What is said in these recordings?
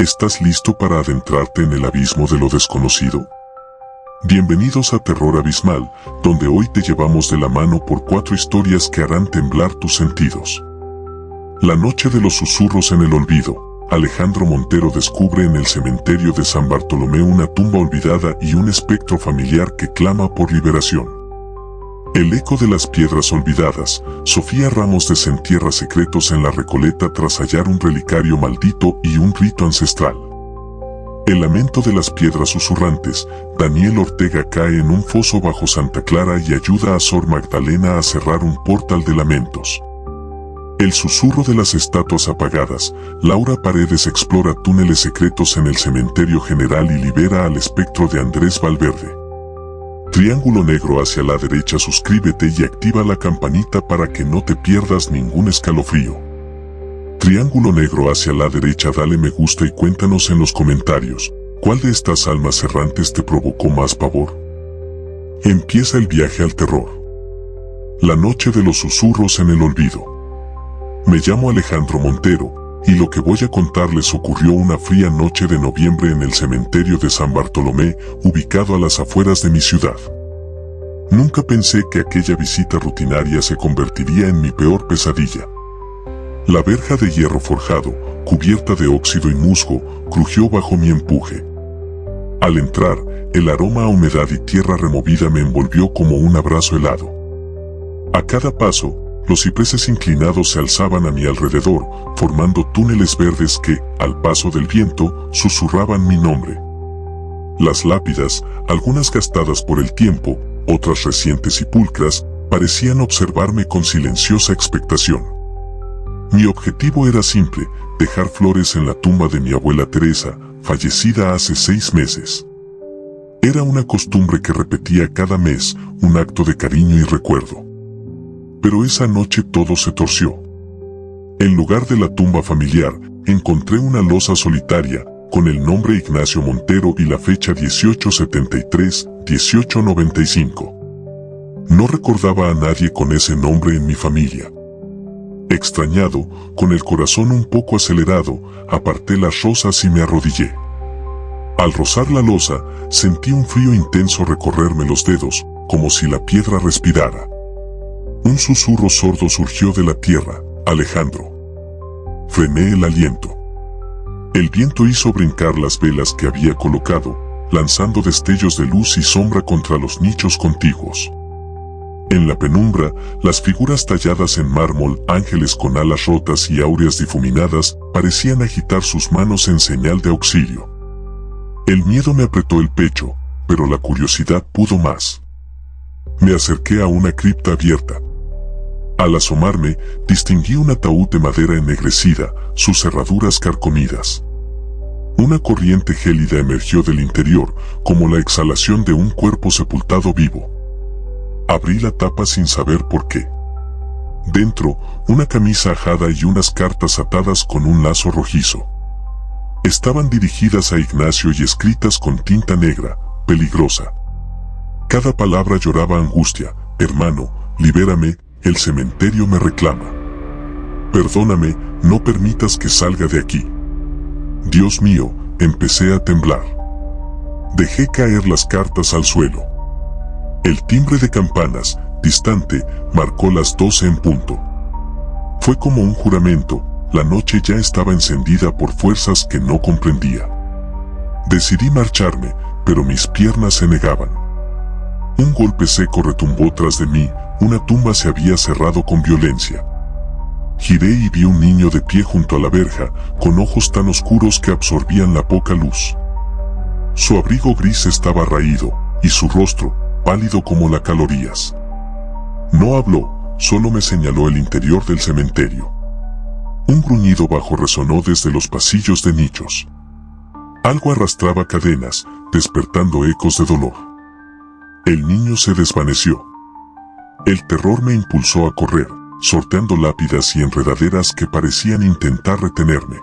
¿Estás listo para adentrarte en el abismo de lo desconocido? Bienvenidos a Terror Abismal, donde hoy te llevamos de la mano por 4 historias que harán temblar tus sentidos. La noche de los susurros en el olvido. Alejandro Montero descubre en el cementerio de San Bartolomé una tumba olvidada y un espectro familiar que clama por liberación. El eco de las piedras olvidadas. Sofía Ramos desentierra secretos en la Recoleta tras hallar un relicario maldito y un rito ancestral. El lamento de las piedras susurrantes. Daniel Ortega cae en un foso bajo Santa Clara y ayuda a Sor Magdalena a cerrar un portal de lamentos. El susurro de las estatuas apagadas. Laura Paredes explora túneles secretos en el cementerio general y libera al espectro de Andrés Valverde. Triángulo negro hacia la derecha. Suscríbete y activa la campanita para que no te pierdas ningún escalofrío. Triángulo negro hacia la derecha. Dale me gusta y cuéntanos en los comentarios, ¿cuál de estas almas errantes te provocó más pavor? Empieza el viaje al terror. La noche de los susurros en el olvido. Me llamo Alejandro Montero, y lo que voy a contarles ocurrió una fría noche de noviembre en el cementerio de San Bartolomé, ubicado a las afueras de mi ciudad. Nunca pensé que aquella visita rutinaria se convertiría en mi peor pesadilla. La verja de hierro forjado, cubierta de óxido y musgo, crujió bajo mi empuje. Al entrar, el aroma a humedad y tierra removida me envolvió como un abrazo helado. A cada paso, los cipreses inclinados se alzaban a mi alrededor, formando túneles verdes que, al paso del viento, susurraban mi nombre. Las lápidas, algunas gastadas por el tiempo, otras recientes y pulcras, parecían observarme con silenciosa expectación. Mi objetivo era simple: dejar flores en la tumba de mi abuela Teresa, fallecida hace 6 meses. Era una costumbre que repetía cada mes, un acto de cariño y recuerdo. Pero esa noche todo se torció. En lugar de la tumba familiar, encontré una losa solitaria, con el nombre Ignacio Montero y la fecha 1873-1895. No recordaba a nadie con ese nombre en mi familia. Extrañado, con el corazón un poco acelerado, aparté las rosas y me arrodillé. Al rozar la losa, sentí un frío intenso recorrerme los dedos, como si la piedra respirara. Un susurro sordo surgió de la tierra: Alejandro. Frené el aliento. El viento hizo brincar las velas que había colocado, lanzando destellos de luz y sombra contra los nichos contiguos. En la penumbra, las figuras talladas en mármol, ángeles con alas rotas y áureas difuminadas, parecían agitar sus manos en señal de auxilio. El miedo me apretó el pecho, pero la curiosidad pudo más. Me acerqué a una cripta abierta. Al asomarme, distinguí un ataúd de madera ennegrecida, sus cerraduras carcomidas. Una corriente gélida emergió del interior, como la exhalación de un cuerpo sepultado vivo. Abrí la tapa sin saber por qué. Dentro, una camisa ajada y unas cartas atadas con un lazo rojizo. Estaban dirigidas a Ignacio y escritas con tinta negra, peligrosa. Cada palabra lloraba angustia: hermano, libérame, el cementerio me reclama. Perdóname, no permitas que salga de aquí. Dios mío, empecé a temblar. Dejé caer las cartas al suelo. El timbre de campanas, distante, marcó las 12 en punto. Fue como un juramento: la noche ya estaba encendida por fuerzas que no comprendía. Decidí marcharme, pero mis piernas se negaban. Un golpe seco retumbó tras de mí, una tumba se había cerrado con violencia. Giré y vi un niño de pie junto a la verja, con ojos tan oscuros que absorbían la poca luz. Su abrigo gris estaba raído, y su rostro, pálido como las calorías. No habló, solo me señaló el interior del cementerio. Un gruñido bajo resonó desde los pasillos de nichos. Algo arrastraba cadenas, despertando ecos de dolor. El niño se desvaneció. El terror me impulsó a correr, sorteando lápidas y enredaderas que parecían intentar retenerme.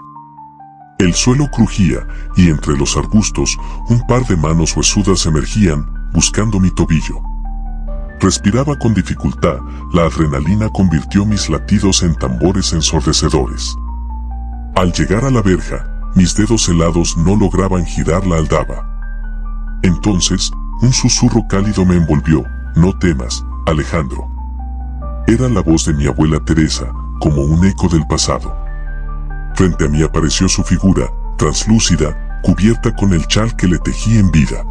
El suelo crujía, y entre los arbustos, un par de manos huesudas emergían, buscando mi tobillo. Respiraba con dificultad, la adrenalina convirtió mis latidos en tambores ensordecedores. Al llegar a la verja, Mis dedos helados no lograban girar la aldaba. Entonces, un susurro cálido me envolvió. No temas, Alejandro. Era la voz de mi abuela Teresa, como un eco del pasado. Frente a mí apareció su figura, translúcida, cubierta con el chal que le tejí en vida.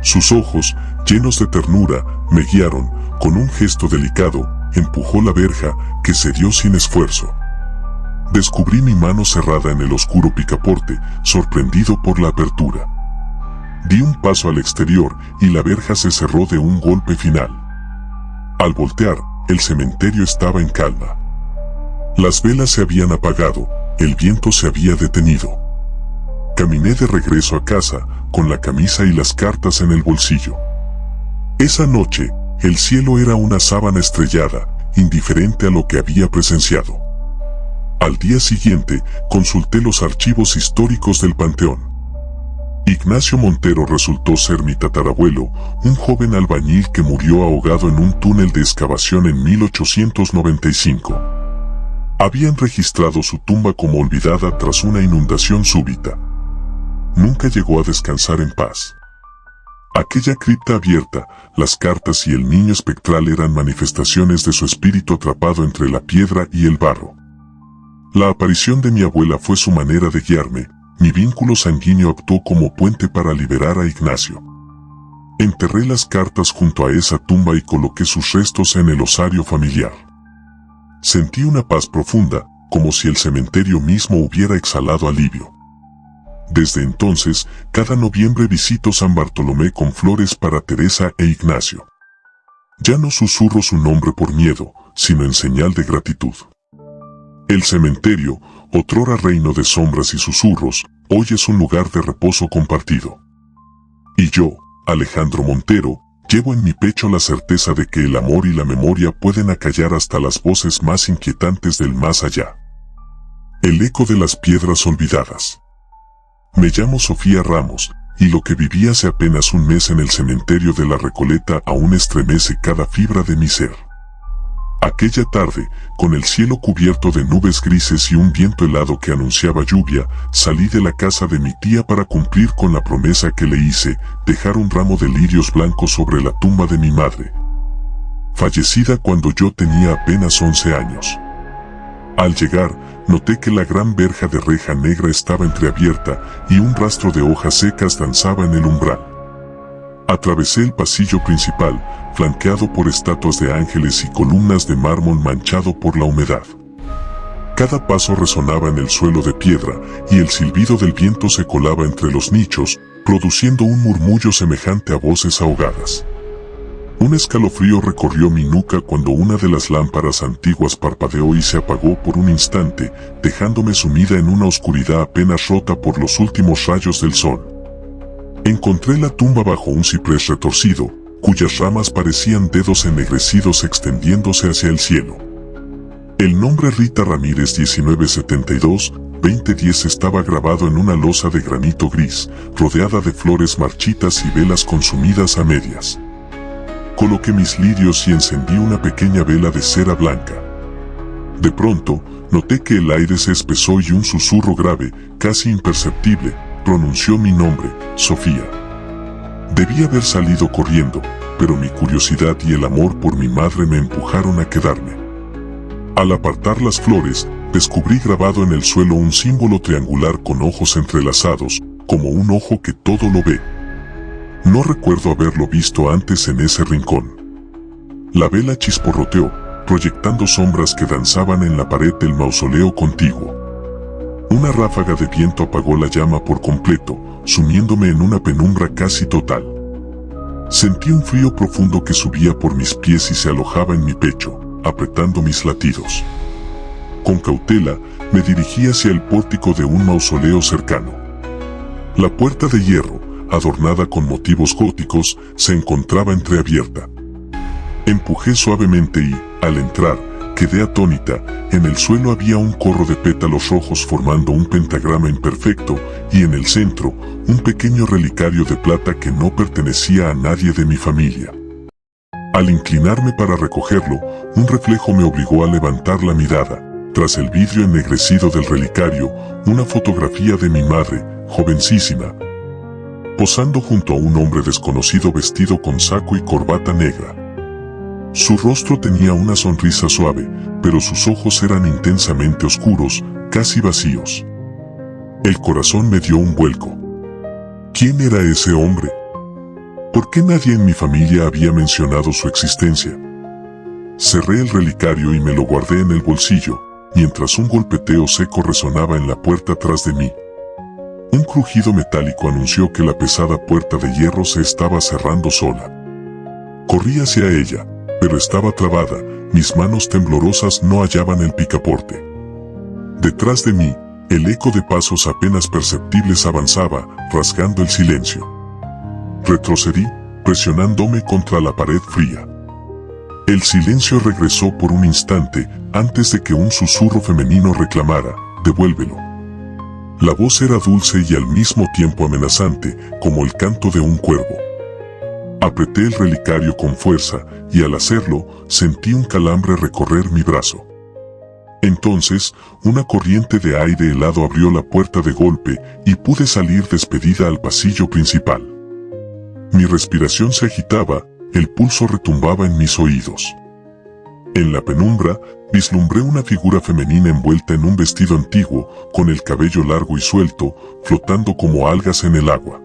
Sus ojos, llenos de ternura, me guiaron. Con un gesto delicado, empujó la verja, que cedió sin esfuerzo. Descubrí mi mano cerrada en el oscuro picaporte, sorprendido por la apertura. Di un paso al exterior y la verja se cerró de un golpe final. Al voltear, el cementerio estaba en calma. Las velas se habían apagado, el viento se había detenido. Caminé de regreso a casa, con la camisa y las cartas en el bolsillo. Esa noche, el cielo era una sábana estrellada, indiferente a lo que había presenciado. Al día siguiente, consulté los archivos históricos del panteón. Ignacio Montero resultó ser mi tatarabuelo, un joven albañil que murió ahogado en un túnel de excavación en 1895. Habían registrado su tumba como olvidada tras una inundación súbita. Nunca llegó a descansar en paz. Aquella cripta abierta, las cartas y el niño espectral eran manifestaciones de su espíritu atrapado entre la piedra y el barro. La aparición de mi abuela fue su manera de guiarme. Mi vínculo sanguíneo actuó como puente para liberar a Ignacio. Enterré las cartas junto a esa tumba y coloqué sus restos en el osario familiar. Sentí una paz profunda, como si el cementerio mismo hubiera exhalado alivio. Desde entonces, cada noviembre visito San Bartolomé con flores para Teresa e Ignacio. Ya no susurro su nombre por miedo, sino en señal de gratitud. El cementerio, otrora reino de sombras y susurros, hoy es un lugar de reposo compartido. Y yo, Alejandro Montero, llevo en mi pecho la certeza de que el amor y la memoria pueden acallar hasta las voces más inquietantes del más allá. El eco de las piedras olvidadas. Me llamo Sofía Ramos, y lo que viví hace apenas un mes en el cementerio de la Recoleta aún estremece cada fibra de mi ser. Aquella tarde, con el cielo cubierto de nubes grises y un viento helado que anunciaba lluvia, salí de la casa de mi tía para cumplir con la promesa que le hice, dejar un ramo de lirios blancos sobre la tumba de mi madre, fallecida cuando yo tenía apenas 11 años. Al llegar, noté que la gran verja de reja negra estaba entreabierta y un rastro de hojas secas danzaba en el umbral. Atravesé el pasillo principal, flanqueado por estatuas de ángeles y columnas de mármol manchado por la humedad. Cada paso resonaba en el suelo de piedra, y el silbido del viento se colaba entre los nichos, produciendo un murmullo semejante a voces ahogadas. Un escalofrío recorrió mi nuca cuando una de las lámparas antiguas parpadeó y se apagó por un instante, dejándome sumida en una oscuridad apenas rota por los últimos rayos del sol. Encontré la tumba bajo un ciprés retorcido, cuyas ramas parecían dedos ennegrecidos extendiéndose hacia el cielo. El nombre Rita Ramírez 1972-2010 estaba grabado en una losa de granito gris, rodeada de flores marchitas y velas consumidas a medias. Coloqué mis lirios y encendí una pequeña vela de cera blanca. De pronto, noté que el aire se espesó y un susurro grave, casi imperceptible, pronunció mi nombre, Sofía. Debí haber salido corriendo, pero mi curiosidad y el amor por mi madre me empujaron a quedarme. Al apartar las flores, descubrí grabado en el suelo un símbolo triangular con ojos entrelazados, como un ojo que todo lo ve. No recuerdo haberlo visto antes en ese rincón. La vela chisporroteó, proyectando sombras que danzaban en la pared del mausoleo contiguo. Una ráfaga de viento apagó la llama por completo, sumiéndome en una penumbra casi total. Sentí un frío profundo que subía por mis pies y se alojaba en mi pecho, apretando mis latidos. Con cautela, me dirigí hacia el pórtico de un mausoleo cercano. La puerta de hierro, adornada con motivos góticos, se encontraba entreabierta. Empujé suavemente y, al entrar, quedé atónita. En el suelo había un corro de pétalos rojos formando un pentagrama imperfecto, y en el centro, un pequeño relicario de plata que no pertenecía a nadie de mi familia. Al inclinarme para recogerlo, un reflejo me obligó a levantar la mirada. Tras el vidrio ennegrecido del relicario, una fotografía de mi madre, jovencísima, posando junto a un hombre desconocido vestido con saco y corbata negra. Su rostro tenía una sonrisa suave, pero sus ojos eran intensamente oscuros, casi vacíos. El corazón me dio un vuelco. ¿Quién era ese hombre? ¿Por qué nadie en mi familia había mencionado su existencia? Cerré el relicario y me lo guardé en el bolsillo, mientras un golpeteo seco resonaba en la puerta tras de mí. Un crujido metálico anunció que la pesada puerta de hierro se estaba cerrando sola. Corrí hacia ella, pero estaba trabada, mis manos temblorosas no hallaban el picaporte. Detrás de mí, el eco de pasos apenas perceptibles avanzaba, rasgando el silencio. Retrocedí, presionándome contra la pared fría. El silencio regresó por un instante, antes de que un susurro femenino reclamara, «Devuélvelo». La voz era dulce y al mismo tiempo amenazante, como el canto de un cuervo. Apreté el relicario con fuerza, y al hacerlo, sentí un calambre recorrer mi brazo. Entonces, una corriente de aire helado abrió la puerta de golpe, y pude salir despedida al pasillo principal. Mi respiración se agitaba, el pulso retumbaba en mis oídos. En la penumbra, vislumbré una figura femenina envuelta en un vestido antiguo, con el cabello largo y suelto, flotando como algas en el agua.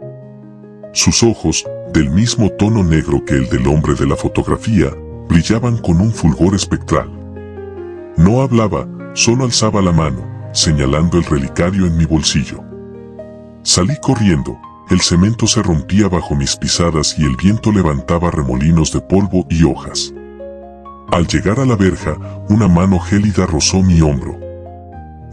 Sus ojos, del mismo tono negro que el del hombre de la fotografía, brillaban con un fulgor espectral. No hablaba, solo alzaba la mano, señalando el relicario en mi bolsillo. Salí corriendo, el cemento se rompía bajo mis pisadas y el viento levantaba remolinos de polvo y hojas. Al llegar a la verja, una mano gélida rozó mi hombro.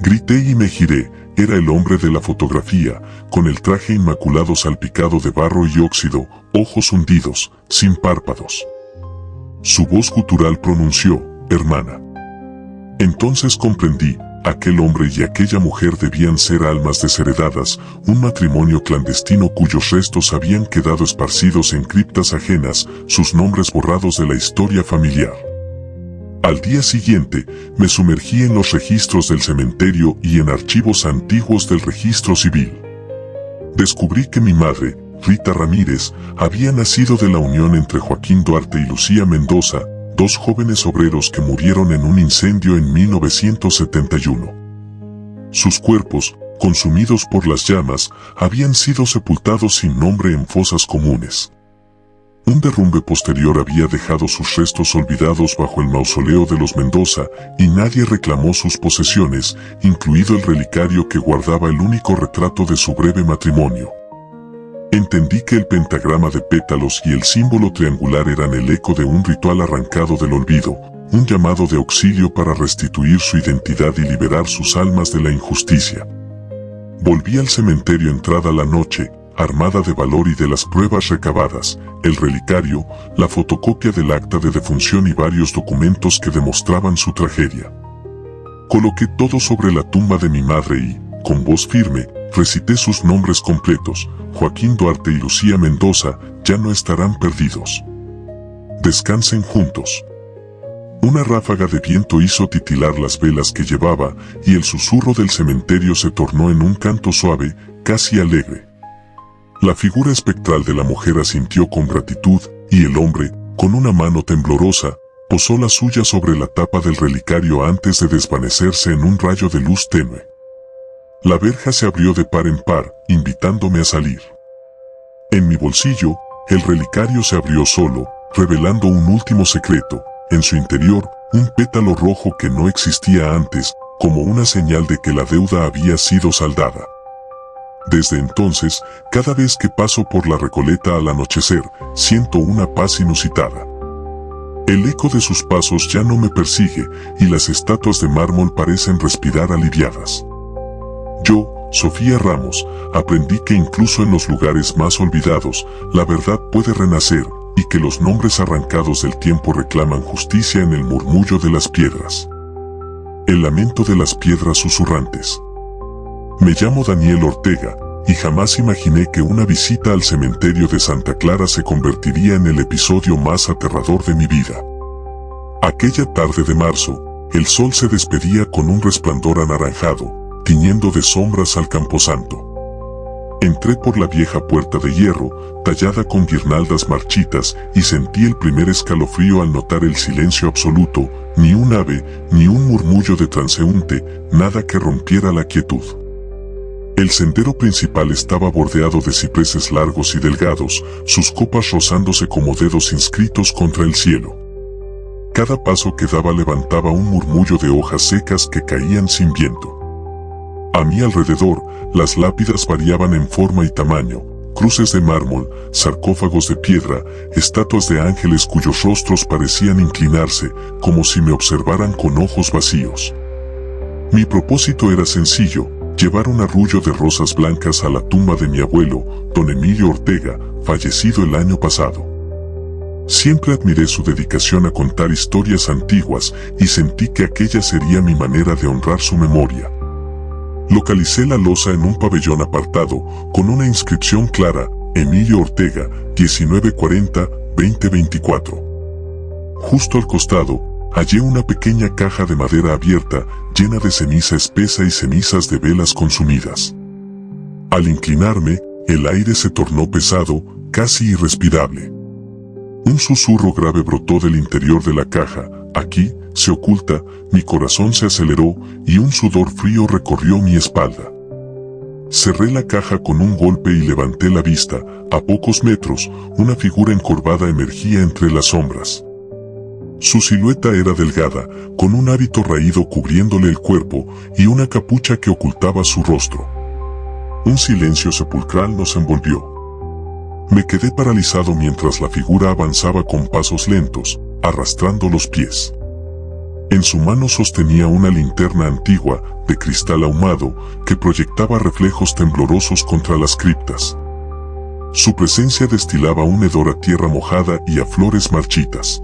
Grité y me giré, era el hombre de la fotografía, con el traje inmaculado salpicado de barro y óxido, ojos hundidos, sin párpados. Su voz gutural pronunció, «Hermana». Entonces comprendí, aquel hombre y aquella mujer debían ser almas desheredadas, un matrimonio clandestino cuyos restos habían quedado esparcidos en criptas ajenas, sus nombres borrados de la historia familiar. Al día siguiente, me sumergí en los registros del cementerio y en archivos antiguos del registro civil. Descubrí que mi madre, Rita Ramírez, había nacido de la unión entre Joaquín Duarte y Lucía Mendoza, dos jóvenes obreros que murieron en un incendio en 1971. Sus cuerpos, consumidos por las llamas, habían sido sepultados sin nombre en fosas comunes. Un derrumbe posterior había dejado sus restos olvidados bajo el mausoleo de los Mendoza, y nadie reclamó sus posesiones, incluido el relicario que guardaba el único retrato de su breve matrimonio. Entendí que el pentagrama de pétalos y el símbolo triangular eran el eco de un ritual arrancado del olvido, un llamado de auxilio para restituir su identidad y liberar sus almas de la injusticia. Volví al cementerio entrada la noche, armada de valor y de las pruebas recabadas, el relicario, la fotocopia del acta de defunción y varios documentos que demostraban su tragedia. Coloqué todo sobre la tumba de mi madre y, con voz firme, recité sus nombres completos: Joaquín Duarte y Lucía Mendoza ya no estarán perdidos. Descansen juntos. Una ráfaga de viento hizo titilar las velas que llevaba, y el susurro del cementerio se tornó en un canto suave, casi alegre. La figura espectral de la mujer asintió con gratitud, y el hombre, con una mano temblorosa, posó la suya sobre la tapa del relicario antes de desvanecerse en un rayo de luz tenue. La verja se abrió de par en par, invitándome a salir. En mi bolsillo, el relicario se abrió solo, revelando un último secreto, en su interior, un pétalo rojo que no existía antes, como una señal de que la deuda había sido saldada. Desde entonces, cada vez que paso por la Recoleta al anochecer, siento una paz inusitada. El eco de sus pasos ya no me persigue, y las estatuas de mármol parecen respirar aliviadas. Yo, Sofía Ramos, aprendí que incluso en los lugares más olvidados, la verdad puede renacer, y que los nombres arrancados del tiempo reclaman justicia en el murmullo de las piedras. El lamento de las piedras susurrantes. Me llamo Daniel Ortega, y jamás imaginé que una visita al cementerio de Santa Clara se convertiría en el episodio más aterrador de mi vida. Aquella tarde de marzo, El sol se despedía con un resplandor anaranjado, tiñendo de sombras al camposanto. Entré por la vieja puerta de hierro, tallada con guirnaldas marchitas, y sentí el primer escalofrío al notar el silencio absoluto, ni un ave, ni un murmullo de transeúnte, nada que rompiera la quietud. El sendero principal estaba bordeado de cipreses largos y delgados, sus copas rozándose como dedos inscritos contra el cielo. Cada paso que daba levantaba un murmullo de hojas secas que caían sin viento. A mi alrededor, las lápidas variaban en forma y tamaño, cruces de mármol, sarcófagos de piedra, estatuas de ángeles cuyos rostros parecían inclinarse, como si me observaran con ojos vacíos. Mi propósito era sencillo: llevar un arrullo de rosas blancas a la tumba de mi abuelo, don Emilio Ortega, fallecido el año pasado. Siempre admiré su dedicación a contar historias antiguas y sentí que aquella sería mi manera de honrar su memoria. Localicé la losa en un pabellón apartado, con una inscripción clara: Emilio Ortega, 1940-2024. Justo al costado, hallé una pequeña caja de madera abierta, llena de ceniza espesa y cenizas de velas consumidas. Al inclinarme, el aire se tornó pesado, casi irrespirable. Un susurro grave brotó del interior de la caja: aquí se oculta. Mi corazón se aceleró y un sudor frío recorrió mi espalda. Cerré la caja con un golpe y levanté la vista. A pocos metros, una figura encorvada emergía entre las sombras. Su silueta era delgada, con un hábito raído cubriéndole el cuerpo y una capucha que ocultaba su rostro. Un silencio sepulcral nos envolvió. Me quedé paralizado mientras la figura avanzaba con pasos lentos, arrastrando los pies. En su mano sostenía una linterna antigua, de cristal ahumado, que proyectaba reflejos temblorosos contra las criptas. Su presencia destilaba un hedor a tierra mojada y a flores marchitas.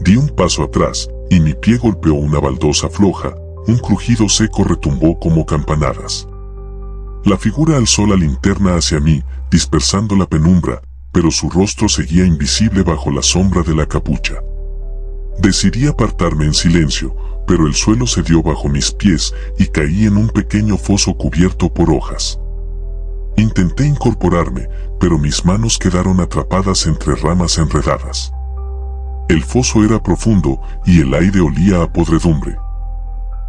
Di un paso atrás, y mi pie golpeó una baldosa floja. Un crujido seco retumbó como campanadas. La figura alzó la linterna hacia mí, dispersando la penumbra, pero su rostro seguía invisible bajo la sombra de la capucha. Decidí apartarme en silencio, pero el suelo cedió bajo mis pies y caí en un pequeño foso cubierto por hojas. Intenté incorporarme, pero mis manos quedaron atrapadas entre ramas enredadas. El foso era profundo y el aire olía a podredumbre.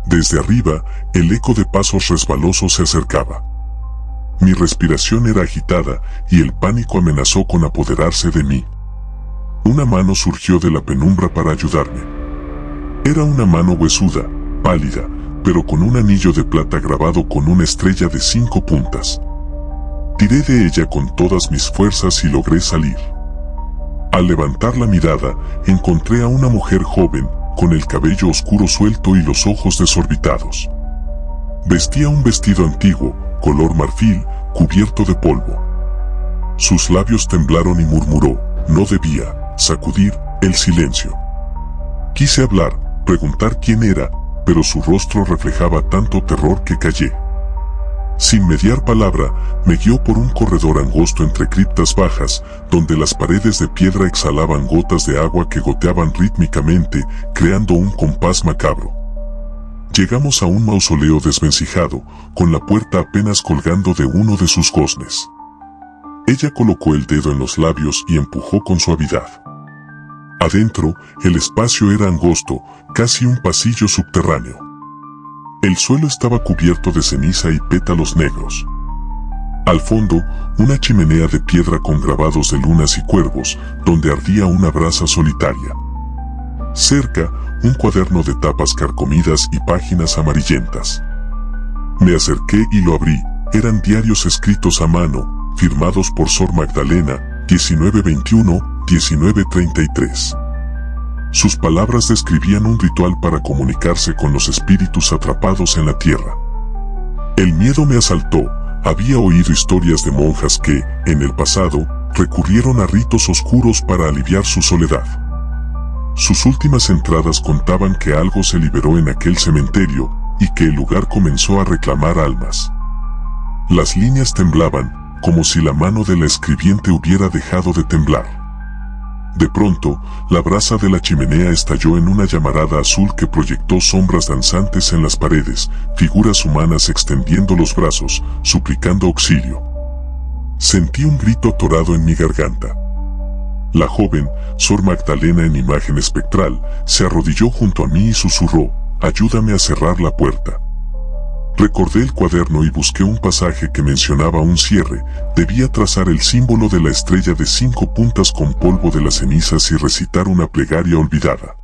Desde arriba, el eco de pasos resbalosos se acercaba. Mi respiración era agitada y el pánico amenazó con apoderarse de mí. Una mano surgió de la penumbra para ayudarme. Era una mano huesuda, pálida, pero con un anillo de plata grabado con una estrella de 5 puntas. Tiré de ella con todas mis fuerzas y logré salir. Al levantar la mirada, encontré a una mujer joven, con el cabello oscuro suelto y los ojos desorbitados. Vestía un vestido antiguo, color marfil, cubierto de polvo. Sus labios temblaron y murmuró: no debía sacudir el silencio. Quise hablar, preguntar quién era, pero su rostro reflejaba tanto terror que callé. Sin mediar palabra, me guió por un corredor angosto entre criptas bajas, donde las paredes de piedra exhalaban gotas de agua que goteaban rítmicamente, creando un compás macabro. Llegamos a un mausoleo desvencijado, con la puerta apenas colgando de uno de sus goznes. Ella colocó el dedo en los labios y empujó con suavidad. Adentro, el espacio era angosto, casi un pasillo subterráneo. El suelo estaba cubierto de ceniza y pétalos negros. Al fondo, una chimenea de piedra con grabados de lunas y cuervos, donde ardía una brasa solitaria. Cerca, un cuaderno de tapas carcomidas y páginas amarillentas. Me acerqué y lo abrí. Eran diarios escritos a mano, firmados por Sor Magdalena, 1921-1933. Sus palabras describían un ritual para comunicarse con los espíritus atrapados en la tierra. El miedo me asaltó. Había oído historias de monjas que, en el pasado, recurrieron a ritos oscuros para aliviar su soledad. Sus últimas entradas contaban que algo se liberó en aquel cementerio, y que el lugar comenzó a reclamar almas. Las líneas temblaban, como si la mano de la escribiente hubiera dejado de temblar. De pronto, la brasa de la chimenea estalló en una llamarada azul que proyectó sombras danzantes en las paredes, figuras humanas extendiendo los brazos, suplicando auxilio. Sentí un grito atorado en mi garganta. La joven, Sor Magdalena en imagen espectral, se arrodilló junto a mí y susurró: «Ayúdame a cerrar la puerta». Recordé el cuaderno y busqué un pasaje que mencionaba un cierre. Debía trazar el símbolo de la estrella de 5 puntas con polvo de las cenizas y recitar una plegaria olvidada.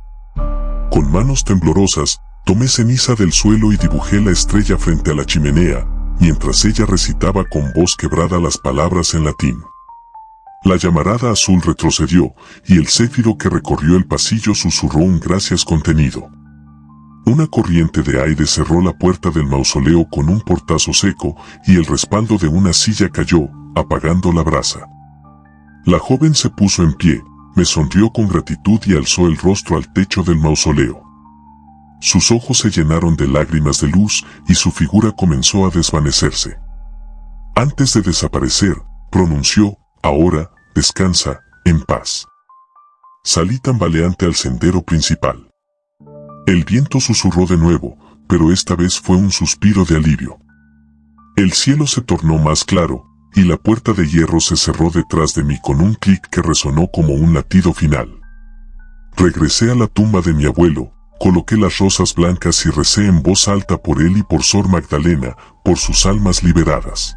Con manos temblorosas, tomé ceniza del suelo y dibujé la estrella frente a la chimenea, mientras ella recitaba con voz quebrada las palabras en latín. La llamarada azul retrocedió, y el céfiro que recorrió el pasillo susurró un gracias contenido. Una corriente de aire cerró la puerta del mausoleo con un portazo seco, y el respaldo de una silla cayó, apagando la brasa. La joven se puso en pie, me sonrió con gratitud y alzó el rostro al techo del mausoleo. Sus ojos se llenaron de lágrimas de luz, y su figura comenzó a desvanecerse. Antes de desaparecer, pronunció: «Ahora, descansa, en paz». Salí tambaleante al sendero principal. El viento susurró de nuevo, pero esta vez fue un suspiro de alivio. El cielo se tornó más claro, y la puerta de hierro se cerró detrás de mí con un clic que resonó como un latido final. Regresé a la tumba de mi abuelo, coloqué las rosas blancas y recé en voz alta por él y por Sor Magdalena, por sus almas liberadas.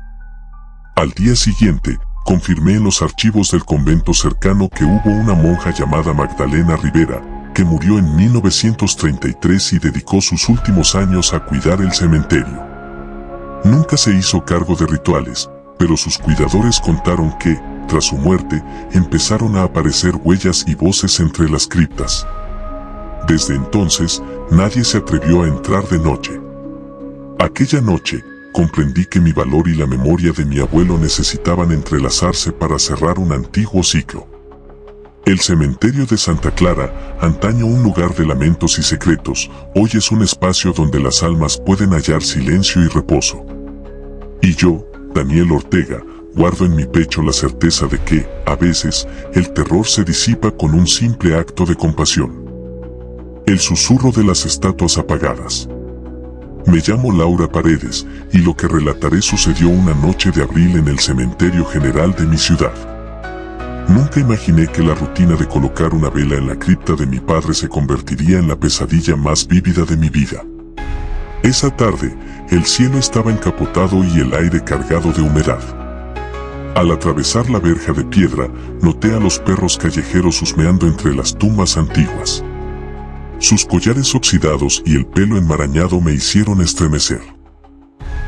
Al día siguiente, confirmé en los archivos del convento cercano que hubo una monja llamada Magdalena Rivera, que murió en 1933 y dedicó sus últimos años a cuidar el cementerio. Nunca se hizo cargo de rituales, pero sus cuidadores contaron que, tras su muerte, empezaron a aparecer huellas y voces entre las criptas. Desde entonces, nadie se atrevió a entrar de noche. Aquella noche, comprendí que mi valor y la memoria de mi abuelo necesitaban entrelazarse para cerrar un antiguo ciclo. El cementerio de Santa Clara, antaño un lugar de lamentos y secretos, hoy es un espacio donde las almas pueden hallar silencio y reposo. Y yo, Daniel Ortega, guardo en mi pecho la certeza de que, a veces, el terror se disipa con un simple acto de compasión. El susurro de las estatuas apagadas. Me llamo Laura Paredes, y lo que relataré sucedió una noche de abril en el cementerio general de mi ciudad. Nunca imaginé que la rutina de colocar una vela en la cripta de mi padre se convertiría en la pesadilla más vívida de mi vida. Esa tarde, el cielo estaba encapotado y el aire cargado de humedad. Al atravesar la verja de piedra, noté a los perros callejeros husmeando entre las tumbas antiguas. Sus collares oxidados y el pelo enmarañado me hicieron estremecer.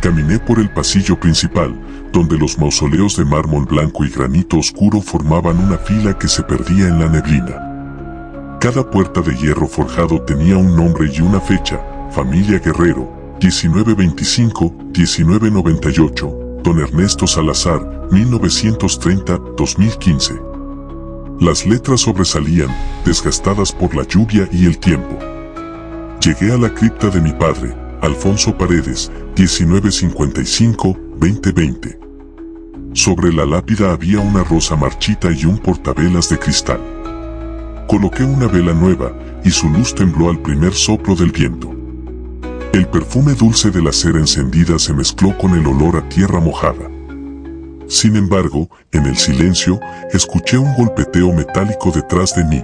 Caminé por el pasillo principal, donde los mausoleos de mármol blanco y granito oscuro formaban una fila que se perdía en la neblina. Cada puerta de hierro forjado tenía un nombre y una fecha: Familia Guerrero, 1925-1998, Don Ernesto Salazar, 1930-2015. Las letras sobresalían, desgastadas por la lluvia y el tiempo. Llegué a la cripta de mi padre, Alfonso Paredes, 1955-2020. Sobre la lápida había una rosa marchita y un portavelas de cristal. Coloqué una vela nueva, y su luz tembló al primer soplo del viento. El perfume dulce de la cera encendida se mezcló con el olor a tierra mojada. Sin embargo, en el silencio, escuché un golpeteo metálico detrás de mí.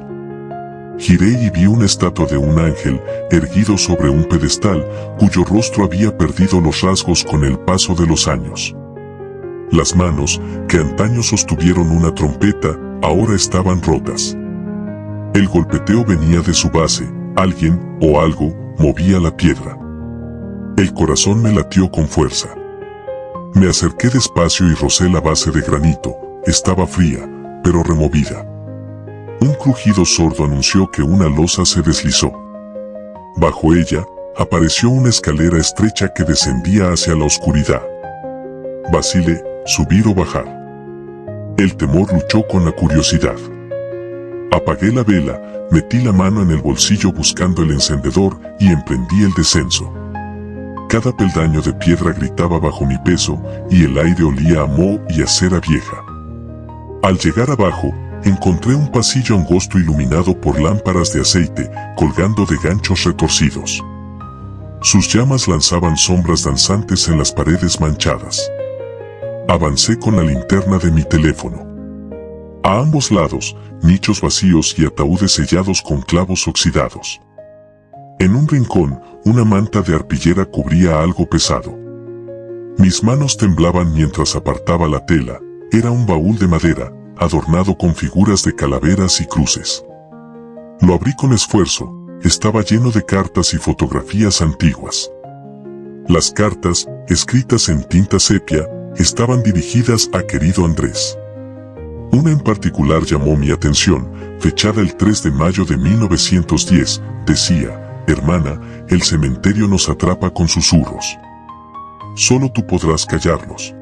Giré y vi una estatua de un ángel, erguido sobre un pedestal, cuyo rostro había perdido los rasgos con el paso de los años. Las manos, que antaño sostuvieron una trompeta, ahora estaban rotas. El golpeteo venía de su base, alguien, o algo, movía la piedra. El corazón me latió con fuerza. Me acerqué despacio y rocé la base de granito. Estaba fría, pero removida. Un crujido sordo anunció que una losa se deslizó. Bajo ella, apareció una escalera estrecha que descendía hacia la oscuridad. Vacilé, subir o bajar. El temor luchó con la curiosidad. Apagué la vela, metí la mano en el bolsillo buscando el encendedor y emprendí el descenso. Cada peldaño de piedra gritaba bajo mi peso y el aire olía a moho y a cera vieja. Al llegar abajo, encontré un pasillo angosto iluminado por lámparas de aceite colgando de ganchos retorcidos. Sus llamas lanzaban sombras danzantes en las paredes manchadas. Avancé con la linterna de mi teléfono. A ambos lados, nichos vacíos y ataúdes sellados con clavos oxidados. En un rincón, una manta de arpillera cubría algo pesado. Mis manos temblaban mientras apartaba la tela. Era un baúl de madera, adornado con figuras de calaveras y cruces. Lo abrí con esfuerzo. Estaba lleno de cartas y fotografías antiguas. Las cartas, escritas en tinta sepia, estaban dirigidas a querido Andrés. Una en particular llamó mi atención, fechada el 3 de mayo de 1910, decía: hermana, el cementerio nos atrapa con susurros. Solo tú podrás callarlos.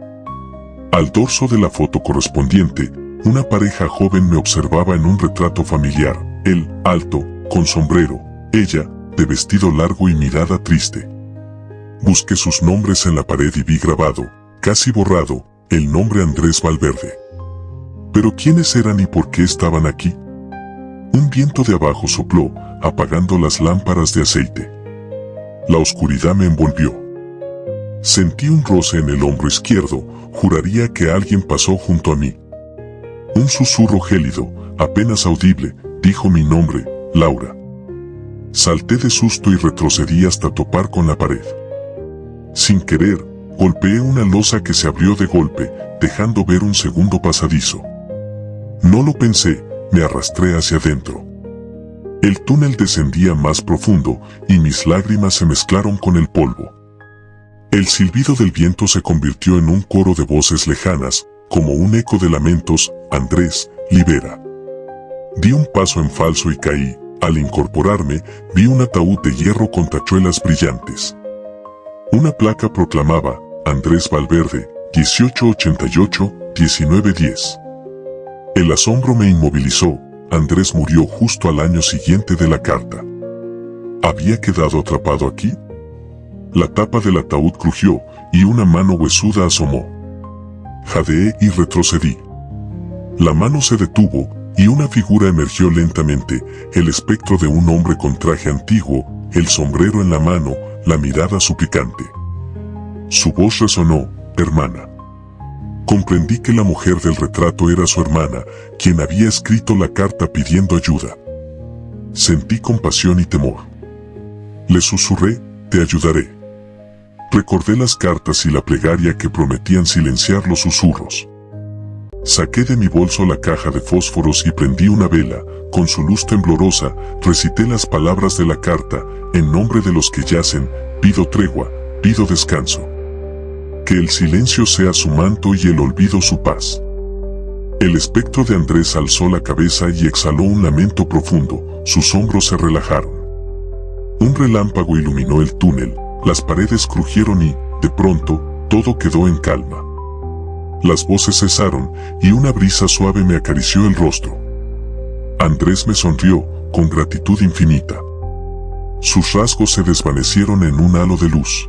Al dorso de la foto correspondiente, una pareja joven me observaba en un retrato familiar, él, alto, con sombrero, ella, de vestido largo y mirada triste. Busqué sus nombres en la pared y vi grabado, casi borrado, el nombre Andrés Valverde. ¿Pero quiénes eran y por qué estaban aquí? Un viento de abajo sopló, apagando las lámparas de aceite. La oscuridad me envolvió. Sentí un roce en el hombro izquierdo, juraría que alguien pasó junto a mí. Un susurro gélido, apenas audible, dijo mi nombre, Laura. Salté de susto y retrocedí hasta topar con la pared. Sin querer, golpeé una losa que se abrió de golpe, dejando ver un segundo pasadizo. No lo pensé, me arrastré hacia adentro. El túnel descendía más profundo y mis lágrimas se mezclaron con el polvo. El silbido del viento se convirtió en un coro de voces lejanas, como un eco de lamentos: Andrés, libera. Di un paso en falso y caí. Al incorporarme, vi un ataúd de hierro con tachuelas brillantes. Una placa proclamaba: Andrés Valverde, 1888-1910. El asombro me inmovilizó. Andrés murió justo al año siguiente de la carta. ¿Había quedado atrapado aquí? La tapa del ataúd crujió, y una mano huesuda asomó. Jadeé y retrocedí. La mano se detuvo, y una figura emergió lentamente, el espectro de un hombre con traje antiguo, el sombrero en la mano, la mirada suplicante. Su voz resonó: hermana. Comprendí que la mujer del retrato era su hermana, quien había escrito la carta pidiendo ayuda. Sentí compasión y temor. Le susurré: te ayudaré. Recordé las cartas y la plegaria que prometían silenciar los susurros. Saqué de mi bolso la caja de fósforos y prendí una vela. Con su luz temblorosa, recité las palabras de la carta: en nombre de los que yacen, pido tregua, pido descanso. Que el silencio sea su manto y el olvido su paz. El espectro de Andrés alzó la cabeza y exhaló un lamento profundo, sus hombros se relajaron. Un relámpago iluminó el túnel, las paredes crujieron y, de pronto, todo quedó en calma. Las voces cesaron, y una brisa suave me acarició el rostro. Andrés me sonrió, con gratitud infinita. Sus rasgos se desvanecieron en un halo de luz.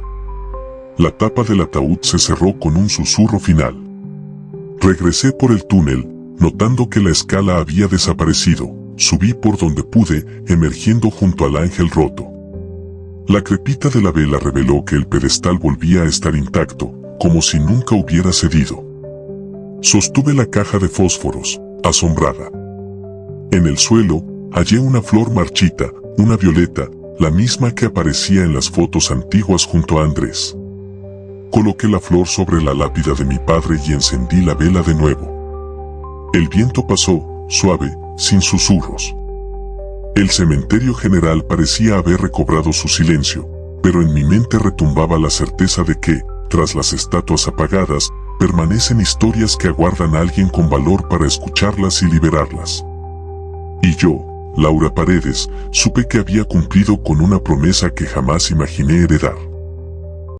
La tapa del ataúd se cerró con un susurro final. Regresé por el túnel, notando que la escala había desaparecido. Subí por donde pude, emergiendo junto al ángel roto. La crepita de la vela reveló que el pedestal volvía a estar intacto, como si nunca hubiera cedido. Sostuve la caja de fósforos, asombrada. En el suelo, hallé una flor marchita, una violeta, la misma que aparecía en las fotos antiguas junto a Andrés. Coloqué la flor sobre la lápida de mi padre y encendí la vela de nuevo. El viento pasó, suave, sin susurros. El cementerio general parecía haber recobrado su silencio, pero en mi mente retumbaba la certeza de que, tras las estatuas apagadas, permanecen historias que aguardan a alguien con valor para escucharlas y liberarlas. Y yo, Laura Paredes, supe que había cumplido con una promesa que jamás imaginé heredar.